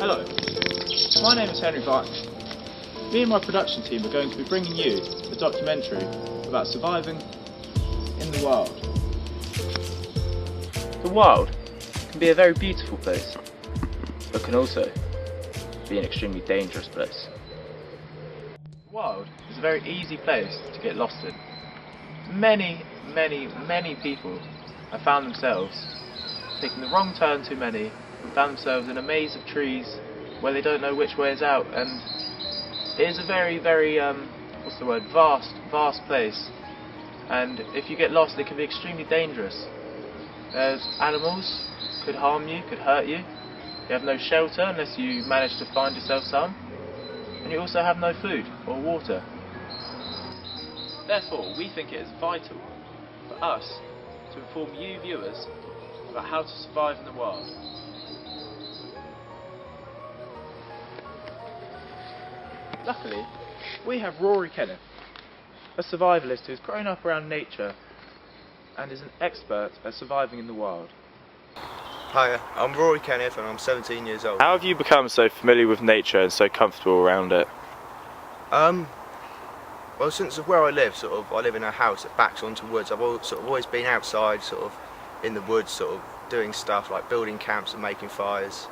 Hello, my name is Henry Barton. Me and my production team are going to be bringing you a documentary about surviving in the wild. The wild can be a very beautiful place, but can also be an extremely dangerous place. The wild is a very easy place to get lost in. Many people have found themselves taking the wrong turn too many and found themselves in a maze of trees where they don't know which way is out, and it is a very vast place, and if you get lost it can be extremely dangerous. There's animals could harm you, could hurt you. You have no shelter unless you manage to find yourself some, and you also have no food or water. Therefore, we think it is vital for us to inform you viewers about how to survive in the wild. Luckily, we have Rory Kenneth, a survivalist who's grown up around nature and is an expert at surviving in the wild. Hiya, I'm Rory Kenneth and I'm 17 years old. How have you become so familiar with nature and so comfortable around it? Well, since where I live, I live in a house that backs onto woods. I've always been outside, in the woods, doing stuff like building camps and making fires.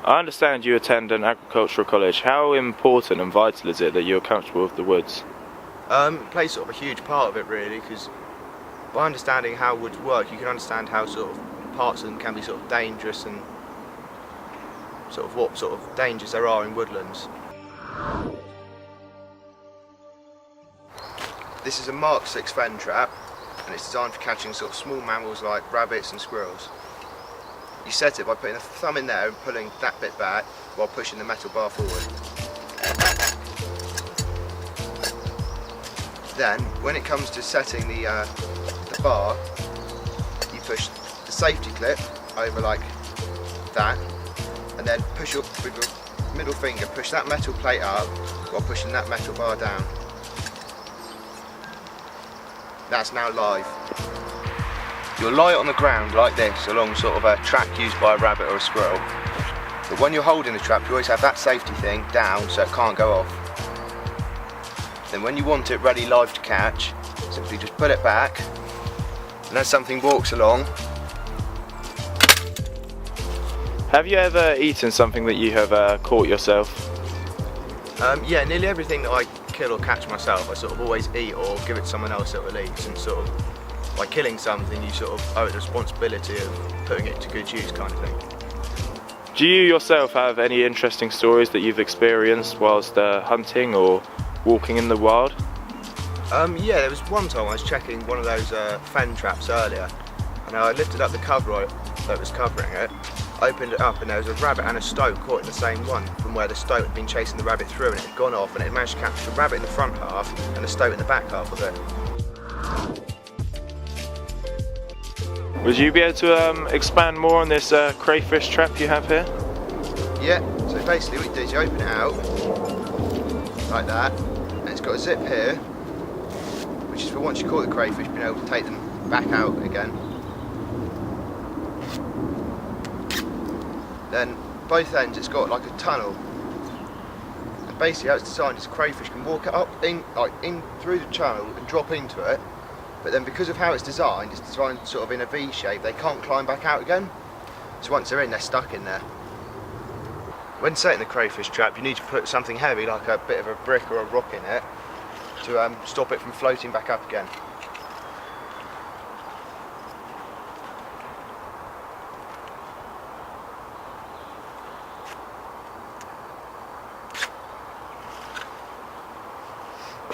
I understand you attend an agricultural college. How important and vital is it that you're comfortable with the woods? It plays a huge part of it really, because by understanding how woods work, you can understand how parts of them can be dangerous and what dangers there are in woodlands. This is a Mark 6 fen trap, and it's designed for catching small mammals like rabbits and squirrels. You set it by putting the thumb in there and pulling that bit back while pushing the metal bar forward. Then, when it comes to setting the bar, you push the safety clip over like that, and then push up with your middle finger, push that metal plate up while pushing that metal bar down. That's now live. You'll lie on the ground like this along a track used by a rabbit or a squirrel. But when you're holding the trap, you always have that safety thing down so it can't go off. Then when you want it ready live to catch, simply just put it back, and as something walks along. Have you ever eaten something that you have caught yourself? Yeah, nearly everything that I kill or catch myself, I always eat or give it to someone else that will eat, and by killing something you owe it the responsibility of putting it to good use kind of thing. Do you yourself have any interesting stories that you've experienced whilst hunting or walking in the wild? Yeah, there was one time I was checking one of those fen traps earlier, and I lifted up the cover that was covering it, opened it up, and there was a rabbit and a stoat caught in the same one, from where the stoat had been chasing the rabbit through and it had gone off, and it managed to capture the rabbit in the front half and the stoat in the back half of it. Would you be able to expand more on this crayfish trap you have here? Yeah, so basically what you do is you open it out like that, and it's got a zip here, which is for once you caught the crayfish being able to take them back out again. Then both ends it's got like a tunnel, and basically how it's designed is crayfish can walk up in through the channel and drop into it, but then because of how it's designed in a V shape, they can't climb back out again, so once they're in, they're stuck in there. When setting the crayfish trap, you need to put something heavy like a bit of a brick or a rock in it to stop it from floating back up again.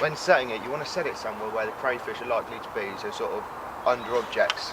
When setting it, you want to set it somewhere where the crayfish are likely to be, so under objects.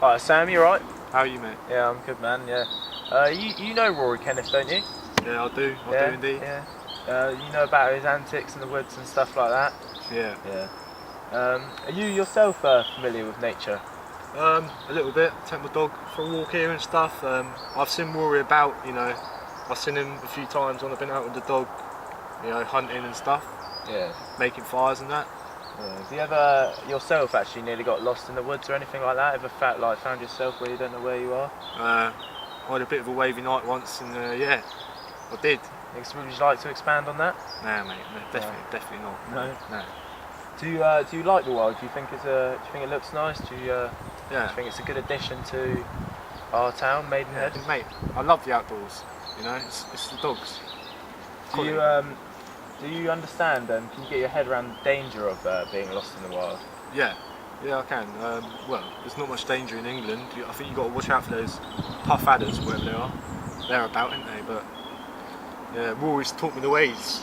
Hi Sam, you alright? How are you, mate? Yeah, I'm good man, yeah. You know Rory Kenneth, don't you? Yeah, I do. I do indeed. Yeah. You know about his antics in the woods and stuff like that? Yeah. Yeah. Are you yourself familiar with nature? A little bit. Take my dog for a walk here and stuff. I've seen Rory about, you know. I've seen him a few times when I've been out with the dog, you know, hunting and stuff, Yeah. making fires and that. Have you ever yourself actually nearly got lost in the woods or anything like that? Ever found yourself where you don't know where you are? I had a bit of a wavy night once, and yeah, I did. Would you like to expand on that? Nah, mate, no, definitely not. No. No. Do you like the wild? Do you think it looks nice? Do you Yeah. think it's a good addition to our town, Maidenhead? Mate, I love the outdoors. You know, it's the dogs. Do you understand? Can you get your head around the danger of being lost in the wild? Yeah, I can. Well, there's not much danger in England. I think you've got to watch out for those puff adders, wherever they are. They're about, aren't they? But yeah, Rory's taught me the ways.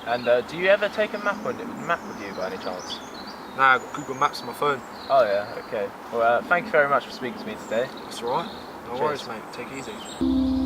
And do you ever take a map with you by any chance? Nah, I've got Google Maps on my phone. Oh yeah, okay. Well, thank you very much for speaking to me today. That's alright. No Cheers. worries, mate. Take it easy.